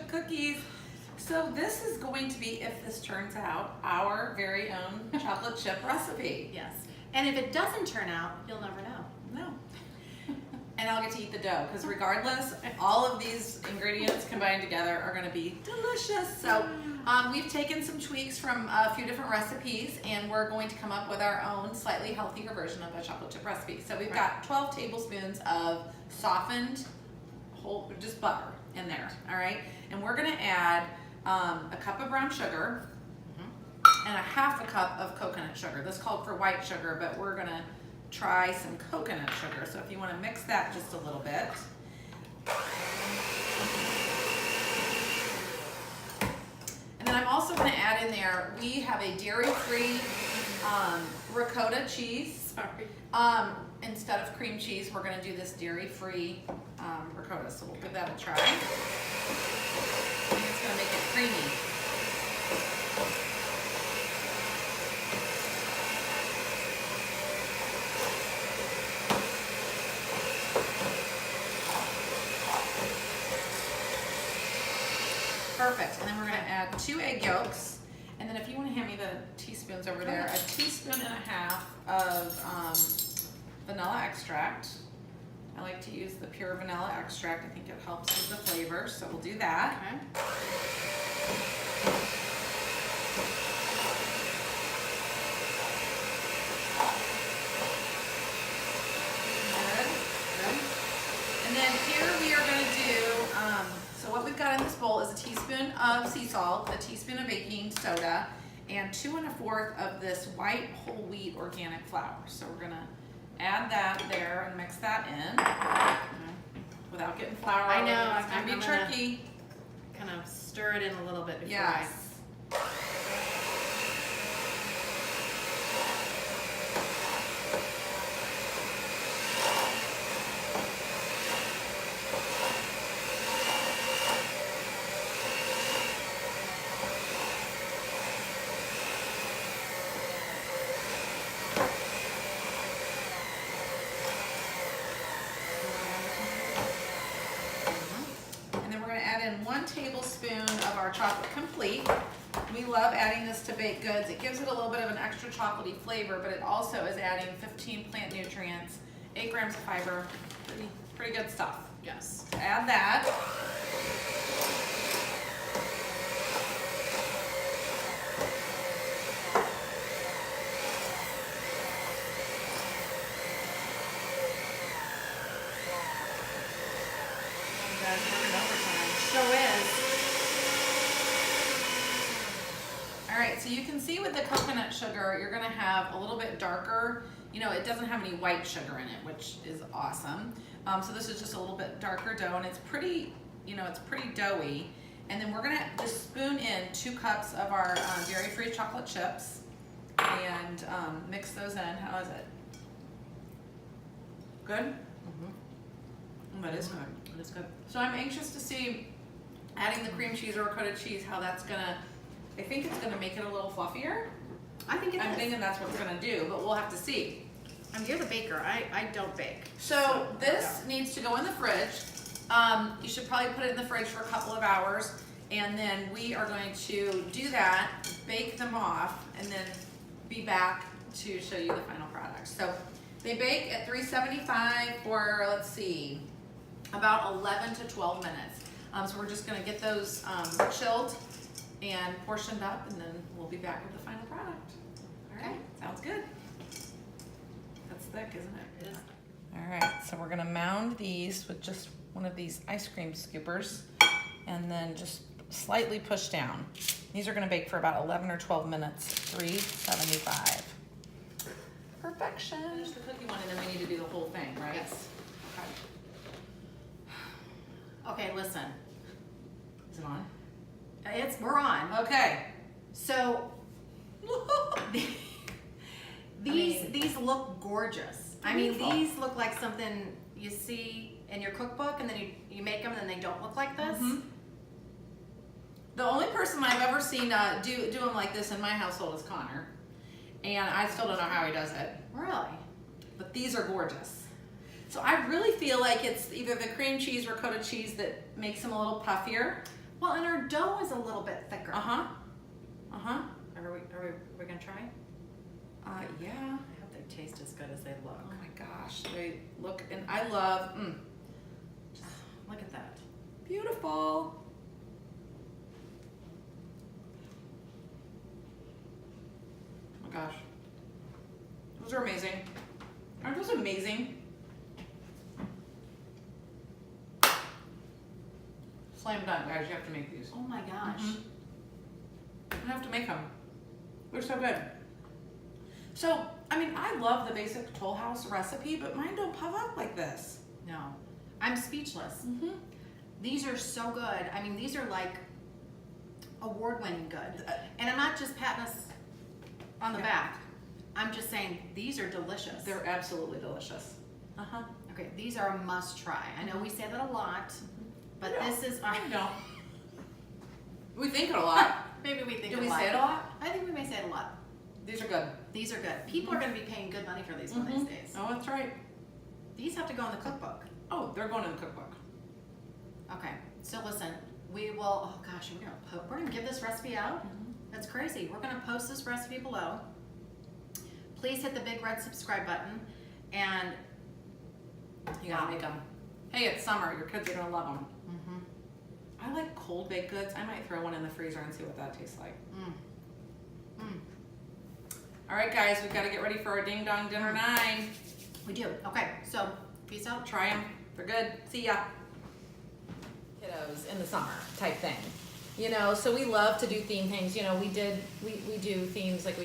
chip cookies. So this is going to be, if this turns out, our very own chocolate chip recipe. Yes. And if it doesn't turn out, you'll never know. No. And I'll get to eat the dough, because regardless, all of these ingredients combined together are gonna be delicious. So we've taken some tweaks from a few different recipes, and we're going to come up with our own slightly healthier version of a chocolate chip recipe. So we've got 12 tablespoons of softened whole, just butter in there, all right? And we're gonna add a cup of brown sugar and a half a cup of coconut sugar. This called for white sugar, but we're gonna try some coconut sugar. So if you wanna mix that just a little bit. And then I'm also gonna add in there, we have a dairy-free ricotta cheese. Sorry. Instead of cream cheese, we're gonna do this dairy-free ricotta. So we'll give that a try. I think it's gonna make it creamy. Perfect, and then we're gonna add 2 egg yolks, and then if you wanna hand me the teaspoons over there, a teaspoon and a half of vanilla extract. I like to use the pure vanilla extract. I think it helps with the flavor, so we'll do that. Okay. Good. And then here we are gonna do, so what we've got in this bowl is a teaspoon of sea salt, a teaspoon of baking soda, and 2 1/4 of this white whole wheat organic flour. So we're gonna add that there and mix that in without getting flour. I know, it's gonna be tricky. Kind of stir it in a little bit before Yes. And then we're going to add in 1 tablespoon of our chocolate complete. We love adding this to baked goods. It gives it a little bit of an extra chocolatey flavor, but it also is adding 15 plant nutrients, 8 grams of fiber, pretty good stuff. Yes. So add that. So is. All right, so you can see with the coconut sugar, you're gonna have a little bit darker, you know, it doesn't have any white sugar in it, which is awesome. So this is just a little bit darker dough, and it's pretty, you know, it's pretty doughy. And then we're gonna just spoon in 2 cups of our dairy-free chocolate chips and mix those in. How is it? Good? Mm-hmm. That is good. It is good. So I'm anxious to see, adding the cream cheese or ricotta cheese, how that's gonna, I think it's gonna make it a little fluffier. I think it I'm is. thinking that's what it's gonna do, but we'll have to see. I mean, you're the baker. I don't bake. So this needs to go in the fridge. You should probably put it in the fridge for a couple of hours, and then we are going to do that, bake them off, and then be back to show you the final product. So they bake at 375 for, let's see, about 11 to 12 minutes. So we're just gonna get those chilled and portioned up, and then we'll be back with the final product. All right, sounds good. That's thick, isn't it? It is. All right, so we're gonna mound these with just one of these ice cream scoopers, and then just slightly push down. These are gonna bake for about 11 or 12 minutes, 375. Perfection. Finish the cookie one, and then we need to do the whole thing, right? Yes. Okay, listen. Is it on? We're on. Okay. So these look gorgeous. I mean, Beautiful. these look like something you see in your cookbook, and then you make them, and then they don't look like this. Mhm. The only person I've ever seen do them like this in my household is Connor, and I still don't know how he does it. Really? But these are gorgeous. So I really feel like it's either the cream cheese or ricotta cheese that makes them a little puffier, Well, and our dough is a little bit thicker. Uh-huh. Uh-huh. Are we gonna try? Yeah. I hope they taste as good as they look. Oh my gosh, they look, and I love, Look at that. beautiful. Oh my gosh. Those are amazing. Aren't those amazing? Slam dunk, guys, you have to make these. Oh my gosh. You have to make them. They're so good. So, I mean, I love the basic Toll House recipe, but mine don't puff up like this. No, I'm speechless. These are so good. I mean, these are like award-winning good. And I'm not just patting us on the back. I'm just saying these are delicious. They're absolutely delicious. Uh-huh. Okay, these are a must-try. I know we say that a lot, but No, this is. I don't. We think it a lot. Maybe we think Do a we lot. say it a lot? I think we may say it a lot. These are good. These are good. People are going to be paying good money for these one of these days. Oh, that's right. These have to go in the cookbook. Oh, they're going in the cookbook. Okay, so listen, we will. Oh gosh, we're gonna give this recipe out. That's crazy. We're gonna post this recipe below. Please hit the big red subscribe button, and You gotta make them. Hey, it's summer. Your kids are gonna love them. I like cold baked goods. I might throw one in the freezer and see what that tastes like. All right, guys, we've got to get ready for our Ding Dong Dinner 9. we do. Okay, so peace out. Try them. They're good. See ya. Kiddos in the summer type thing. You know, so we love to do theme things. You know, we do themes like we